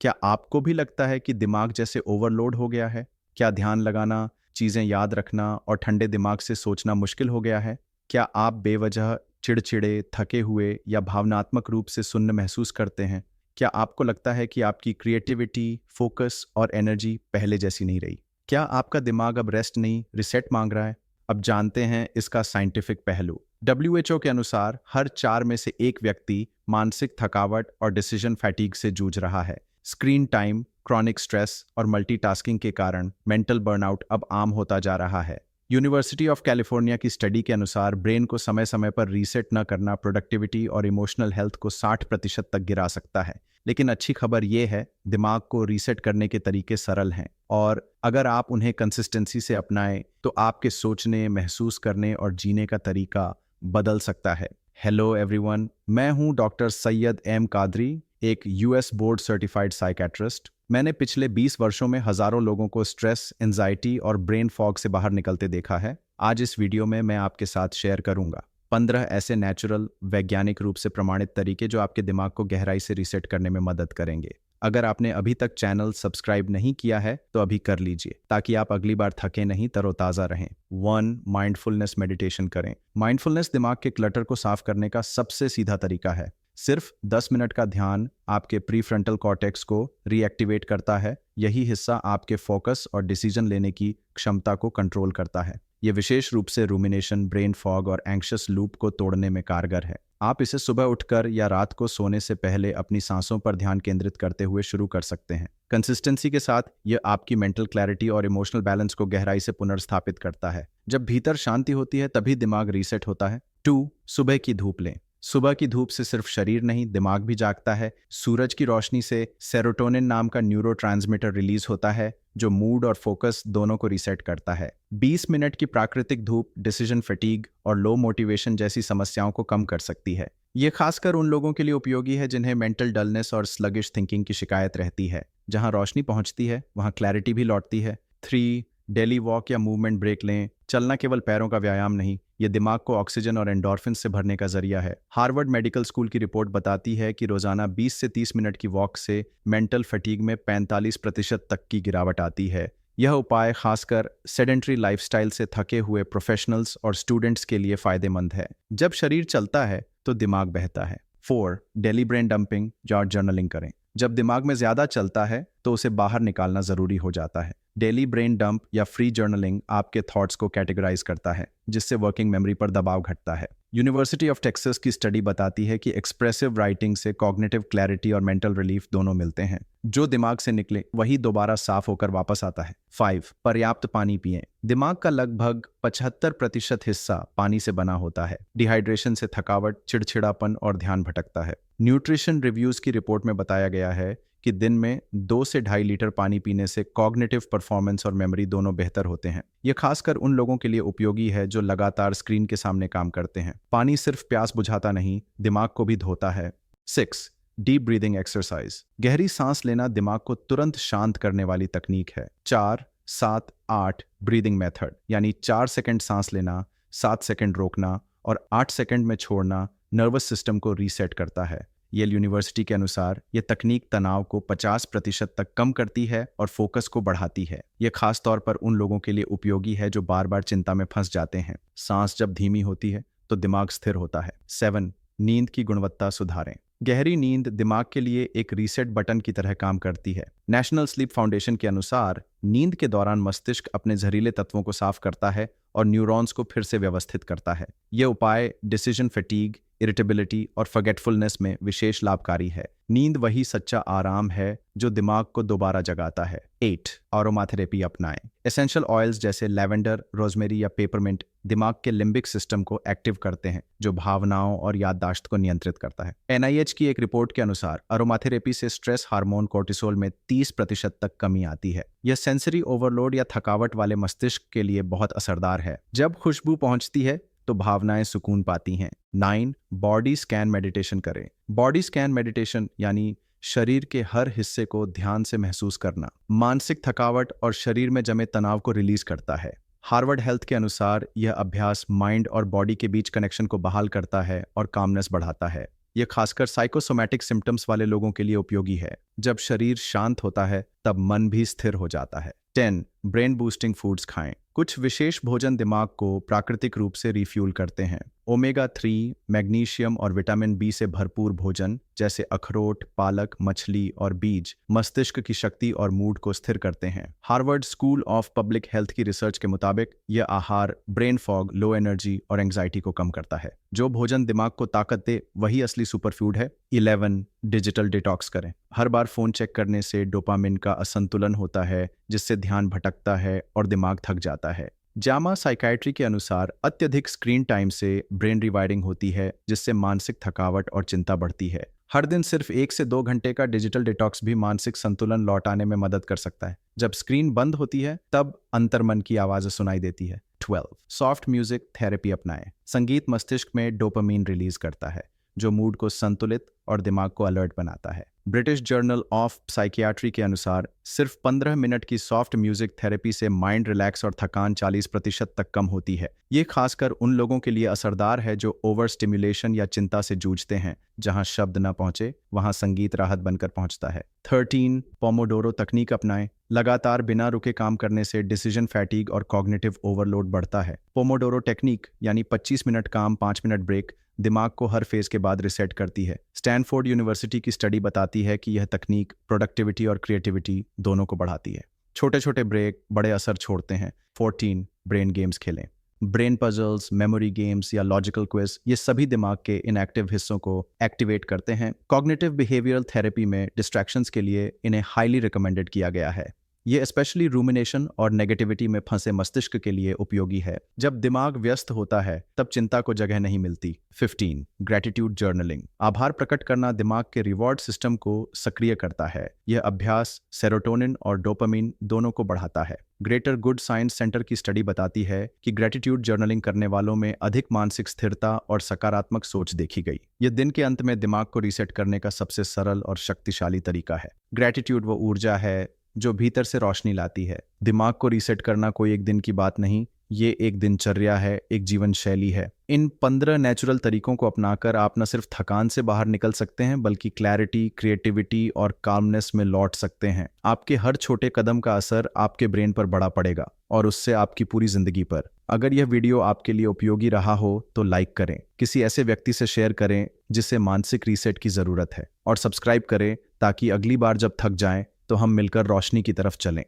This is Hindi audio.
क्या आपको भी लगता है कि दिमाग जैसे ओवरलोड हो गया है? क्या ध्यान लगाना, चीज़ें याद रखना और ठंडे दिमाग से सोचना मुश्किल हो गया है? क्या आप बेवजह चिड़चिड़े, थके हुए या भावनात्मक रूप से सुन्न महसूस करते हैं? क्या आपको लगता है कि आपकी क्रिएटिविटी, फोकस और एनर्जी पहले जैसी नहीं रही? क्या आपका दिमाग अब रेस्ट नहीं, रिसेट मांग रहा है? अब जानते हैं इसका साइंटिफिक पहलू। डब्ल्यूएचओ के अनुसार हर 4 में से एक व्यक्ति मानसिक थकावट और डिसीजन फैटीग से जूझ रहा है। स्क्रीन टाइम, क्रॉनिक स्ट्रेस और मल्टीटास्किंग के कारण मेंटल बर्नआउट अब आम होता जा रहा है। यूनिवर्सिटी ऑफ कैलिफोर्निया की स्टडी के अनुसार ब्रेन को समय समय पर रीसेट न करना प्रोडक्टिविटी और इमोशनल हेल्थ को 60% तक गिरा सकता है। लेकिन अच्छी खबर यह है, दिमाग को रीसेट करने के तरीके सरल हैं और अगर आप उन्हें कंसिस्टेंसी से अपनाएं तो आपके सोचने, महसूस करने और जीने का तरीका बदल सकता है। हेलो एवरीवन, मैं हूं डॉक्टर सैयद एम कादरी, एक यूएस बोर्ड सर्टिफाइड साइकेट्रिस्ट। मैंने पिछले 20 वर्षों में हजारों लोगों को स्ट्रेस, एंजाइटी और ब्रेन फॉग से बाहर निकलते देखा है। आज इस वीडियो में मैं आपके साथ शेयर करूंगा 15 ऐसे नेचुरल, वैज्ञानिक रूप से प्रमाणित तरीके जो आपके दिमाग को गहराई से रीसेट करने में मदद करेंगे। अगर आपने अभी तक चैनल सब्सक्राइब नहीं किया है तो अभी कर लीजिए ताकि आप अगली बार थके नहीं, तरोताज़ा रहें। 1. माइंडफुलनेस मेडिटेशन करें। माइंडफुलनेस दिमाग के क्लटर को साफ करने का सबसे सीधा तरीका है। सिर्फ 10 मिनट का ध्यान आपके प्रीफ्रंटल कॉर्टेक्स को रीएक्टिवेट करता है। यही हिस्सा आपके फोकस और डिसीजन लेने की क्षमता को कंट्रोल करता है। यह विशेष रूप से रूमिनेशन, ब्रेन फॉग और एंग्शियस लूप को तोड़ने में कारगर है। आप इसे सुबह उठकर या रात को सोने से पहले अपनी सांसों पर ध्यान केंद्रित करते हुए शुरू कर सकते हैं। कंसिस्टेंसी के साथ यह आपकी मेंटल क्लैरिटी और इमोशनल बैलेंस को गहराई से पुनर्स्थापित करता है। जब भीतर शांति होती है तभी दिमाग रीसेट होता है। 2. सुबह की धूप लें। सुबह की धूप से सिर्फ शरीर नहीं, दिमाग भी जागता है। सूरज की रोशनी से सेरोटोनिन नाम का न्यूरोट्रांसमीटर रिलीज होता है जो मूड और फोकस दोनों को रीसेट करता है। 20 मिनट की प्राकृतिक धूप डिसीजन फटीग और लो मोटिवेशन जैसी समस्याओं को कम कर सकती है। ये खासकर उन लोगों के लिए उपयोगी है जिन्हें मेंटल डलनेस और स्लगिश थिंकिंग की शिकायत रहती है। जहां रोशनी पहुंचती है वहां क्लैरिटी भी लौटती है। 3. डेली वॉक या मूवमेंट ब्रेक लें। चलना केवल पैरों का व्यायाम नहीं, यह दिमाग को ऑक्सीजन और एंडोर्फिन से भरने का जरिया है। हार्वर्ड मेडिकल स्कूल की रिपोर्ट बताती है कि रोजाना 20 से 30 मिनट की वॉक से मेंटल फटीग में 45% तक की गिरावट आती है। यह उपाय खासकर सेडेंट्री लाइफस्टाइल से थके हुए प्रोफेशनल्स और स्टूडेंट्स के लिए फायदेमंद है। जब शरीर चलता है तो दिमाग बहता है। 4. डेली ब्रेन डंपिंग या जर्नलिंग करें। जब दिमाग में ज्यादा चलता है तो उसे बाहर निकालना जरूरी हो जाता है। डेली ब्रेन डंप या फ्री जर्नलिंग आपके थॉट्स को कैटेगराइज करता है, जिससे वर्किंग मेमोरी पर दबाव घटता है। यूनिवर्सिटी ऑफ टेक्सास की स्टडी बताती है कि एक्सप्रेसिव राइटिंग से कॉग्निटिव क्लैरिटी और मेंटल रिलीफ दोनों मिलते हैं। जो दिमाग से निकले वही दोबारा साफ होकर वापस आता है। 5. पर्याप्त पानी पिएं। दिमाग का लगभग 75% हिस्सा पानी से बना होता है। डिहाइड्रेशन से थकावट, चिड़चिड़ापन और ध्यान भटकता है। न्यूट्रिशन रिव्यूज की रिपोर्ट में बताया गया है कि दिन में 2 से 2.5 लीटर पानी पीने से कॉग्निटिव परफॉर्मेंस और मेमोरी दोनों बेहतर होते हैं। यह खासकर उन लोगों के लिए उपयोगी है जो लगातार स्क्रीन के सामने काम करते हैं। पानी सिर्फ प्यास बुझाता नहीं, दिमाग को भी धोता है। 6. Deep breathing exercise. गहरी सांस लेना दिमाग को तुरंत शांत करने वाली तकनीक है। 4, 7, 8 ब्रीदिंग मेथड, यानी 4 सेकंड सांस लेना, 7 सेकंड रोकना और 8 सेकंड में छोड़ना नर्वस सिस्टम को रीसेट करता है। येल यूनिवर्सिटी के अनुसार यह तकनीक तनाव को 50% तक कम करती है और फोकस को बढ़ाती है। यह खास तौर पर उन लोगों के लिए उपयोगी है जो बार बार चिंता में फंस जाते हैं। सांस जब धीमी होती है तो दिमाग स्थिर होता है। 7. नींद की गुणवत्ता सुधारें। गहरी नींद दिमाग के लिए एक रीसेट बटन की तरह काम करती है। नेशनल स्लीप फाउंडेशन के अनुसार नींद के दौरान मस्तिष्क अपने जहरीले तत्वों को साफ करता है और न्यूरॉन्स को फिर से व्यवस्थित करता है। यह उपाय डिसीजन फटीग, इरिटेबिलिटी और फॉरगेटफुलनेस में विशेष लाभकारी है। नींद वही सच्चा आराम है जो दिमाग को दोबारा जगाता है। 8. अरोमाथेरेपी अपनाएं। एसेंशियल ऑयल्स जैसे लैवेंडर, रोजमेरी या पेपरमिंट दिमाग के लिम्बिक सिस्टम को एक्टिव करते हैं, जो भावनाओं और याददाश्त को नियंत्रित करता है। NIH की एक रिपोर्ट के अनुसार अरोमाथेरेपी से स्ट्रेस हार्मोन कोर्टिसोल में 30% तक कमी आती है। यह सेंसरी ओवरलोड या थकावट वाले मस्तिष्क के लिए बहुत असरदार है। जब खुशबू पहुंचती है तो भावनाएं सुकून पाती हैं। 9. बॉडी स्कैन मेडिटेशन करें। बॉडी स्कैन मेडिटेशन यानी शरीर के हर हिस्से को ध्यान से महसूस करना, मानसिक थकावट और शरीर में जमे तनाव को रिलीज करता है। हार्वर्ड हेल्थ के अनुसार यह अभ्यास माइंड और बॉडी के बीच कनेक्शन को बहाल करता है और कामनेस बढ़ाता है। ये खासकर साइकोसोमैटिक सिम्टम्स वाले लोगों के लिए उपयोगी है। जब शरीर शांत होता है तब मन भी स्थिर हो जाता है। 10. ब्रेन बूस्टिंग फूड्स खाएं। कुछ विशेष भोजन दिमाग को प्राकृतिक रूप से रिफ्यूल करते हैं। ओमेगा 3, मैग्नीशियम और विटामिन बी से भरपूर भोजन जैसे अखरोट, पालक, मछली और बीज मस्तिष्क की शक्ति और मूड को स्थिर करते हैं। Harvard school of public health की रिसर्च के मुताबिक यह आहार ब्रेन फॉग, लो एनर्जी और एंग्जाइटी को कम करता है। जो भोजन दिमाग को ताकत दे वही असली सुपरफूड है। 11. डिजिटल डिटॉक्स करें। हर बार फोन चेक करने से डोपामिन का असंतुलन होता है, जिससे ध्यान भटकता है और दिमाग थक जाता है। जामा साइकाइट्री के अनुसार अत्यधिक स्क्रीन टाइम से ब्रेन रिवायरिंग होती है, जिससे मानसिक थकावट और चिंता बढ़ती है। हर दिन सिर्फ 1 से 2 घंटे का डिजिटल डिटॉक्स भी मानसिक संतुलन लौटाने में मदद कर सकता है। जब स्क्रीन बंद होती है तब अंतर्मन की आवाज़ें सुनाई देती है। 12. सॉफ्ट म्यूजिक थेरेपी अपनाएं। संगीत मस्तिष्क में डोपामीन रिलीज करता है, जो मूड को संतुलित और दिमाग को अलर्ट बनाता है। ब्रिटिश जर्नल ऑफ साइकियाट्री के अनुसार सिर्फ 15 मिनट की सॉफ्ट म्यूजिक थेरेपी से माइंड रिलैक्स और थकान 40% तक कम होती है। ये खासकर उन लोगों के लिए असरदार है जो ओवर स्टिमुलेशन या चिंता से जूझते हैं। जहां शब्द न पहुंचे वहां संगीत राहत बनकर पहुंचता है। 13. पोमोडोरो तकनीक अपनाएं। लगातार बिना रुके काम करने से डिसीजन फैटीग और कॉग्निटिव ओवरलोड बढ़ता है। पोमोडोरो टेक्निक यानी 25 मिनट काम, 5 मिनट ब्रेक दिमाग को हर फेज के बाद रिसेट करती है। स्टैनफोर्ड यूनिवर्सिटी की स्टडी बताती है कि यह तकनीक प्रोडक्टिविटी और क्रिएटिविटी दोनों को बढ़ाती है। छोटे छोटे ब्रेक बड़े असर छोड़ते हैं। 14. ब्रेन गेम्स खेलें। ब्रेन पजल्स, मेमोरी गेम्स या लॉजिकल क्विज ये सभी दिमाग के इनएक्टिव हिस्सों को एक्टिवेट करते हैं। कॉग्निटिव बिहेवियरल थेरेपी में डिस्ट्रैक्शंस के लिए इन्हें हाईली रिकमेंडेड किया गया है। ये स्पेशली रूमिनेशन और नेगेटिविटी में फंसे मस्तिष्क के लिए उपयोगी है। जब दिमाग व्यस्त होता है तब चिंता को जगह नहीं मिलती। 15. Gratitude journaling. आभार प्रकट करना दिमाग के रिवॉर्ड सिस्टम को सक्रिय करता है। यह अभ्यास सेरोटोनिन और डोपामिन दोनों को बढ़ाता है। ग्रेटर गुड साइंस सेंटर की स्टडी बताती है कि ग्रैटिट्यूड जर्नलिंग करने वालों में अधिक मानसिक स्थिरता और सकारात्मक सोच देखी गई। यह दिन के अंत में दिमाग को रीसेट करने का सबसे सरल और शक्तिशाली तरीका है। ग्रैटिट्यूड वो ऊर्जा है जो भीतर से रोशनी लाती है। दिमाग को रीसेट करना कोई एक दिन की बात नहीं, ये एक दिनचर्या है, एक जीवन शैली है। इन 15 नेचुरल तरीकों को अपनाकर आप न सिर्फ थकान से बाहर निकल सकते हैं बल्कि क्लैरिटी, क्रिएटिविटी और काल्मनेस में लौट सकते हैं। आपके हर छोटे कदम का असर आपके ब्रेन पर बड़ा पड़ेगा और उससे आपकी पूरी जिंदगी पर। अगर यह वीडियो आपके लिए उपयोगी रहा हो तो लाइक करें, किसी ऐसे व्यक्ति से शेयर करें जिसे मानसिक रीसेट की जरूरत है और सब्सक्राइब करें ताकि अगली बार जब थक जाएं तो हम मिलकर रोशनी की तरफ चलें।